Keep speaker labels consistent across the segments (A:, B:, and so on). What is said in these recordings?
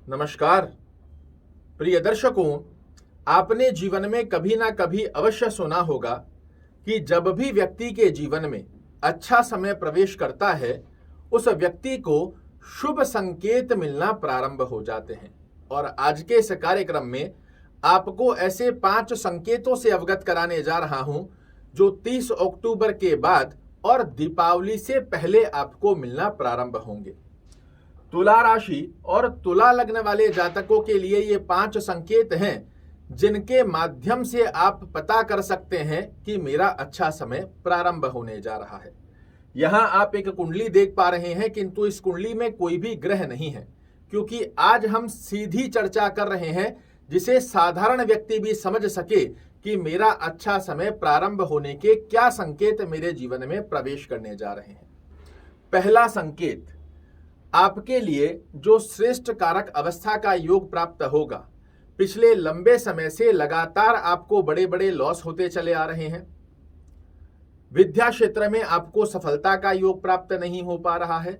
A: नमस्कार प्रिय दर्शकों, आपने जीवन में कभी ना कभी अवश्य सुना होगा कि जब भी व्यक्ति के जीवन में अच्छा समय प्रवेश करता है, उस व्यक्ति को शुभ संकेत मिलना प्रारंभ हो जाते हैं। और आज के इस कार्यक्रम में आपको ऐसे 5 संकेतों से अवगत कराने जा रहा हूं जो 30 अक्टूबर के बाद और दीपावली से पहले आपको मिलना प्रारंभ होंगे। तुला राशि और तुला लग्न वाले जातकों के लिए ये 5 संकेत हैं जिनके माध्यम से आप पता कर सकते हैं कि मेरा अच्छा समय प्रारंभ होने जा रहा है। यहां आप एक कुंडली देख पा रहे हैं, किंतु इस कुंडली में कोई भी ग्रह नहीं है, क्योंकि आज हम सीधी चर्चा कर रहे हैं जिसे साधारण व्यक्ति भी समझ सके कि मेरा अच्छा समय प्रारंभ होने के क्या संकेत मेरे जीवन में प्रवेश करने जा रहे हैं। पहला संकेत, आपके लिए जो श्रेष्ठ कारक अवस्था का योग प्राप्त होगा। पिछले लंबे समय से लगातार आपको बड़े बड़े लॉस होते चले आ रहे हैं। विद्या क्षेत्र में आपको सफलता का योग प्राप्त नहीं हो पा रहा है।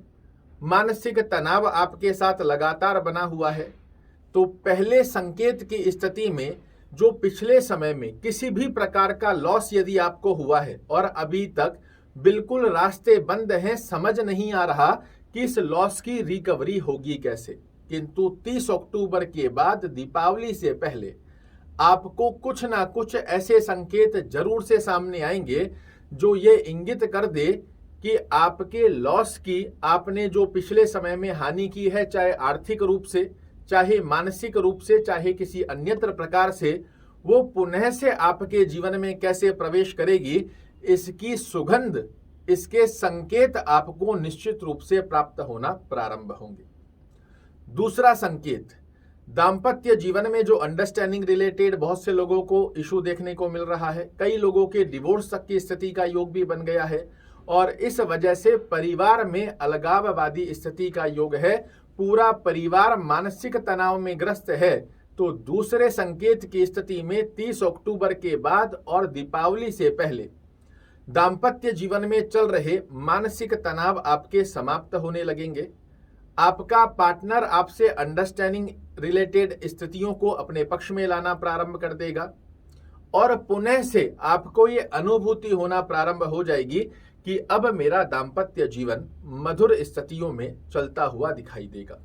A: मानसिक तनाव आपके साथ लगातार बना हुआ है। तो पहले संकेत की स्थिति में जो पिछले समय में किसी भी प्रकार का लॉस यदि आपको हुआ है और अभी तक बिल्कुल रास्ते बंद हैं, समझ नहीं आ रहा कि इस लॉस की रिकवरी होगी कैसे, किंतु 30 अक्टूबर के बाद दीपावली से पहले आपको कुछ ना कुछ ऐसे संकेत जरूर से सामने आएंगे जो ये इंगित कर दे कि आपके लॉस की, आपने जो पिछले समय में हानि की है, चाहे आर्थिक रूप से, चाहे मानसिक रूप से, चाहे किसी अन्यत्र प्रकार से, वो पुनः से आपके जीवन में कैसे प्रवेश करेगी, इसकी सुगंध, इसके संकेत आपको निश्चित रूप से प्राप्त होना प्रारंभ होंगे। दूसरा संकेत, दाम्पत्य जीवन में जो अंडरस्टैंडिंग रिलेटेड बहुत से लोगों को इशू देखने को मिल रहा है, कई लोगों के डिवोर्स तक की स्थिति का योग भी बन गया है और इस वजह से परिवार में अलगाववादी स्थिति का योग है। पूरा परिवार मानसिक तनाव में ग्रस्त है। तो दूसरे संकेत की स्थिति में 30 अक्टूबर के बाद और दीपावली से पहले दाम्पत्य जीवन में चल रहे मानसिक तनाव आपके समाप्त होने लगेंगे। आपका पार्टनर आपसे अंडरस्टैंडिंग रिलेटेड स्थितियों को अपने पक्ष में लाना प्रारंभ कर देगा और पुनः से आपको ये अनुभूति होना प्रारंभ हो जाएगी कि अब मेरा दाम्पत्य जीवन मधुर स्थितियों में चलता हुआ दिखाई देगा।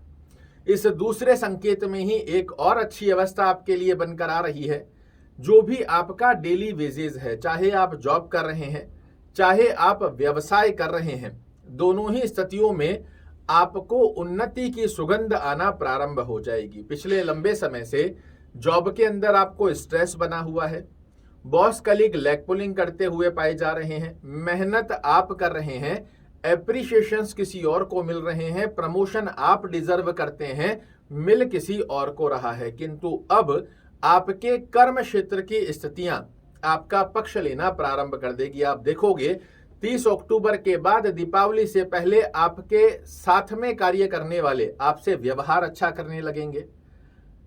A: इस दूसरे संकेत में ही एक और अच्छी अवस्था आपके लिए बनकर आ रही है। जो भी आपका डेली वेजेज है, चाहे आप जॉब कर रहे हैं, चाहे आप व्यवसाय कर रहे हैं, दोनों ही स्थितियों में आपको उन्नति की सुगंध आना प्रारंभ हो जाएगी। पिछले लंबे समय से जॉब के अंदर आपको स्ट्रेस बना हुआ है, बॉस कलीग लेग पुलिंग करते हुए पाए जा रहे हैं, मेहनत आप कर रहे हैं, एप्रिशिएशंस किसी और को मिल रहे हैं, प्रमोशन आप डिजर्व करते हैं, मिल किसी और को रहा है, किंतु अब आपके कर्म क्षेत्र की स्थितियां आपका पक्ष लेना प्रारंभ कर देगी। आप देखोगे 30 अक्टूबर के बाद दीपावली से पहले आपके साथ में कार्य करने वाले आपसे व्यवहार अच्छा करने लगेंगे।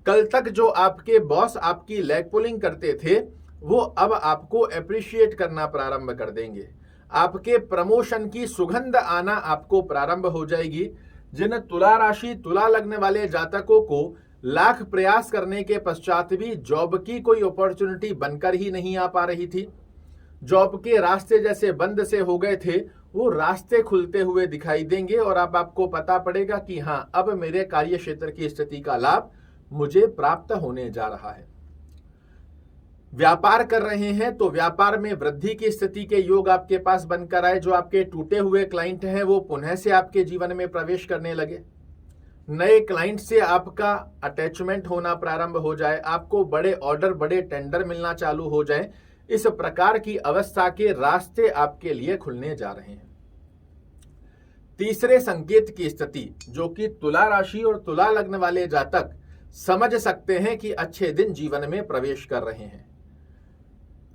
A: कल तक जो आपके बॉस आपकी लेग पुलिंग करते थे, वो अब आपको अप्रिशिएट करना प्रारंभ कर देंगे। आपके प्रमोशन की सुगंध आना आपको प्रारंभ हो जाएगी। जिन तुला राशि तुला लग्न वाले जातकों को लाख प्रयास करने के पश्चात भी जॉब की कोई अपॉर्चुनिटी बनकर ही नहीं आ पा रही थी, जॉब के रास्ते जैसे बंद से हो गए थे, वो रास्ते खुलते हुए दिखाई देंगे और अब आपको पता पड़ेगा कि हां, अब मेरे कार्य क्षेत्र की स्थिति का लाभ मुझे प्राप्त होने जा रहा है। व्यापार कर रहे हैं तो व्यापार में वृद्धि की स्थिति के योग आपके पास बनकर आए। जो आपके टूटे हुए क्लाइंट हैं वो पुनः से आपके जीवन में प्रवेश करने लगे। नए क्लाइंट से आपका अटैचमेंट होना प्रारंभ हो जाए, आपको बड़े ऑर्डर, बड़े टेंडर मिलना चालू हो जाए। इस प्रकार की अवस्था के रास्ते आपके लिए खुलने जा रहे हैं। तीसरे संकेत की स्थिति, जो कि तुला राशि और तुला लग्न वाले जातक समझ सकते हैं कि अच्छे दिन जीवन में प्रवेश कर रहे हैं।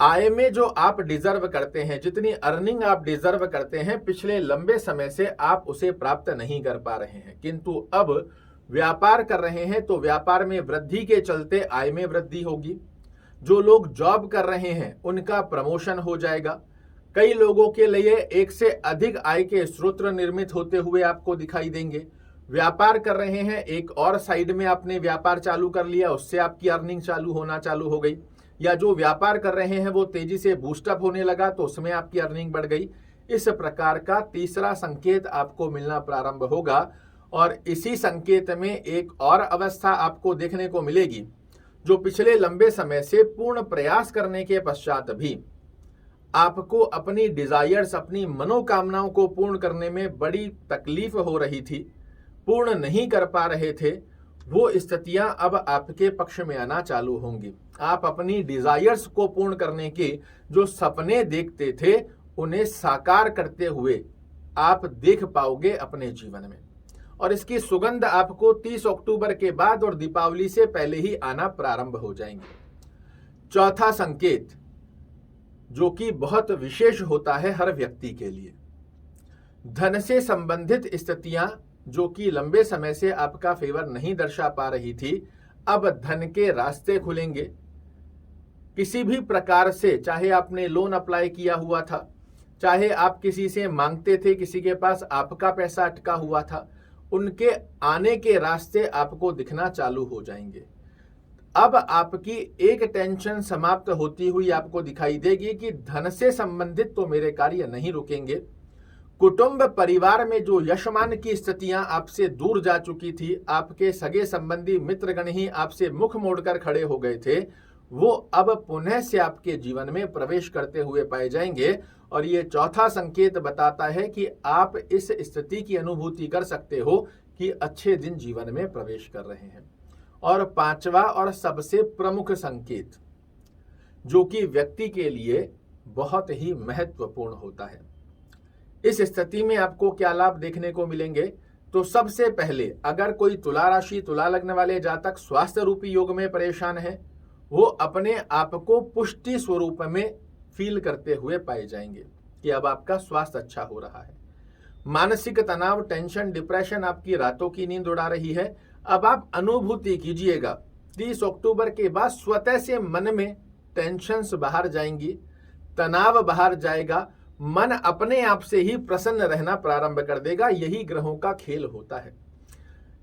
A: आय में जो आप डिजर्व करते हैं, जितनी अर्निंग आप डिजर्व करते हैं, पिछले लंबे समय से आप उसे प्राप्त नहीं कर पा रहे हैं, किंतु अब व्यापार कर रहे हैं तो व्यापार में वृद्धि के चलते आय में वृद्धि होगी। जो लोग जॉब कर रहे हैं उनका प्रमोशन हो जाएगा। कई लोगों के लिए एक से अधिक आय के स्रोत निर्मित होते हुए आपको दिखाई देंगे। व्यापार कर रहे हैं, एक और साइड में आपने व्यापार चालू कर लिया, उससे आपकी अर्निंग चालू हो गई, या जो व्यापार कर रहे हैं वो तेजी से बूस्टअप होने लगा तो उसमें आपकी अर्निंग बढ़ गई। इस प्रकार का तीसरा संकेत आपको मिलना प्रारंभ होगा। और इसी संकेत में एक और अवस्था आपको देखने को मिलेगी जो पिछले लंबे समय से पूर्ण प्रयास करने के पश्चात भी आपको अपनी डिजायर्स, अपनी मनोकामनाओं को पूर्ण करने में बड़ी तकलीफ हो रही थी, पूर्ण नहीं कर पा रहे थे, वो स्थितियां अब आपके पक्ष में आना चालू होंगी। आप अपनी डिजायर्स को पूर्ण करने के जो सपने देखते थे उन्हें साकार करते हुए आप देख पाओगे अपने जीवन में, और इसकी सुगंध आपको 30 अक्टूबर के बाद और दीपावली से पहले ही आना प्रारंभ हो जाएंगे। चौथा संकेत जो कि बहुत विशेष होता है हर व्यक्ति के लिए, धन से संबंधित स्थितियां जो कि लंबे समय से आपका फेवर नहीं दर्शा पा रही थी, अब धन के रास्ते खुलेंगे। किसी भी प्रकार से, चाहे आपने लोन अप्लाई किया हुआ था, चाहे आप किसी से मांगते थे, किसी के पास आपका पैसा अटका हुआ था, उनके आने के रास्ते आपको दिखना चालू हो जाएंगे। अब आपकी एक टेंशन समाप्त होती हुई आपको दिखाई देगी कि धन से संबंधित तो मेरे कार्य नहीं रुकेंगे। कुटुंब परिवार में जो यशमान की स्थितियां आपसे दूर जा चुकी थी, आपके सगे संबंधी मित्रगण ही आपसे मुख मोड़कर खड़े हो गए थे, वो अब पुनः से आपके जीवन में प्रवेश करते हुए पाए जाएंगे। और ये चौथा संकेत बताता है कि आप इस स्थिति की अनुभूति कर सकते हो कि अच्छे दिन जीवन में प्रवेश कर रहे हैं। और पांचवा और सबसे प्रमुख संकेत जो कि व्यक्ति के लिए बहुत ही महत्वपूर्ण होता है, इस स्थिति में आपको क्या लाभ देखने को मिलेंगे? तो सबसे पहले, अगर कोई तुला राशि, तुला लग्न वाले जातक स्वास्थ्य रूपी योग में परेशान है, वो अपने आप को पुष्टि स्वरूप में फील करते हुए पाए जाएंगे कि अब आपका स्वास्थ्य अच्छा हो रहा है। मानसिक तनाव, टेंशन, डिप्रेशन आपकी रातों की नींद उड़ा रही है, अब आप अनुभूति कीजिएगा 30 अक्टूबर के बाद स्वतः से मन में टेंशन्स बाहर जाएंगी, तनाव बाहर जाएगा, मन अपने आप से ही प्रसन्न रहना प्रारंभ कर देगा। यही ग्रहों का खेल होता है।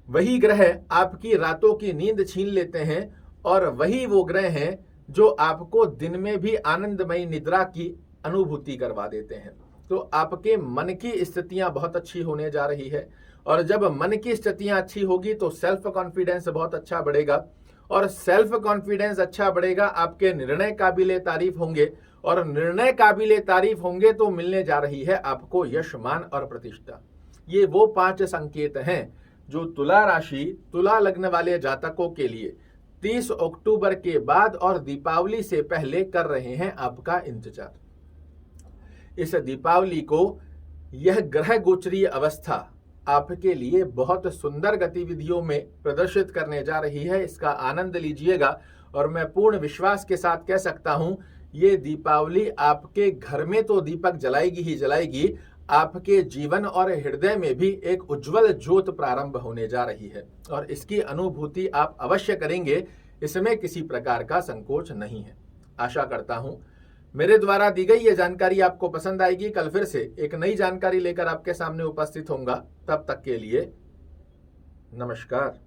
A: वही ग्रह आपकी रातों की नींद छीन लेते हैं और वही वो ग्रह हैं जो आपको दिन में भी आनंदमयी निद्रा की अनुभूति करवा देते हैं। तो आपके मन की स्थितियां बहुत अच्छी होने जा रही है, और जब मन की स्थितियां अच्छी होगी तो सेल्फ कॉन्फिडेंस बहुत अच्छा बढ़ेगा, और सेल्फ कॉन्फिडेंस अच्छा बढ़ेगा, आपके निर्णय काबिले तारीफ होंगे, और निर्णय काबिले तारीफ होंगे तो मिलने जा रही है आपको यश, मान और प्रतिष्ठा। ये वो 5 संकेत हैं जो तुला राशि, तुला लग्न वाले जातकों के लिए 30 अक्टूबर के बाद और दीपावली से पहले कर रहे हैं आपका इंतजार। इस दीपावली को यह ग्रह गोचरीय अवस्था आपके लिए बहुत सुंदर गतिविधियों में प्रदर्शित करने जा रही है। इसका आनंद लीजिएगा, और मैं पूर्ण विश्वास के साथ कह सकता हूं, ये दीपावली आपके घर में तो दीपक जलाएगी ही जलाएगी, आपके जीवन और हृदय में भी एक उज्जवल ज्योत प्रारंभ होने जा रही है, और इसकी अनुभूति आप अवश्य करेंगे। इसमें किसी प्रकार का संकोच नहीं है। आशा करता हूं मेरे द्वारा दी गई ये जानकारी आपको पसंद आएगी। कल फिर से एक नई जानकारी लेकर आपके सामने उपस्थित होऊंगा। तब तक के लिए नमस्कार।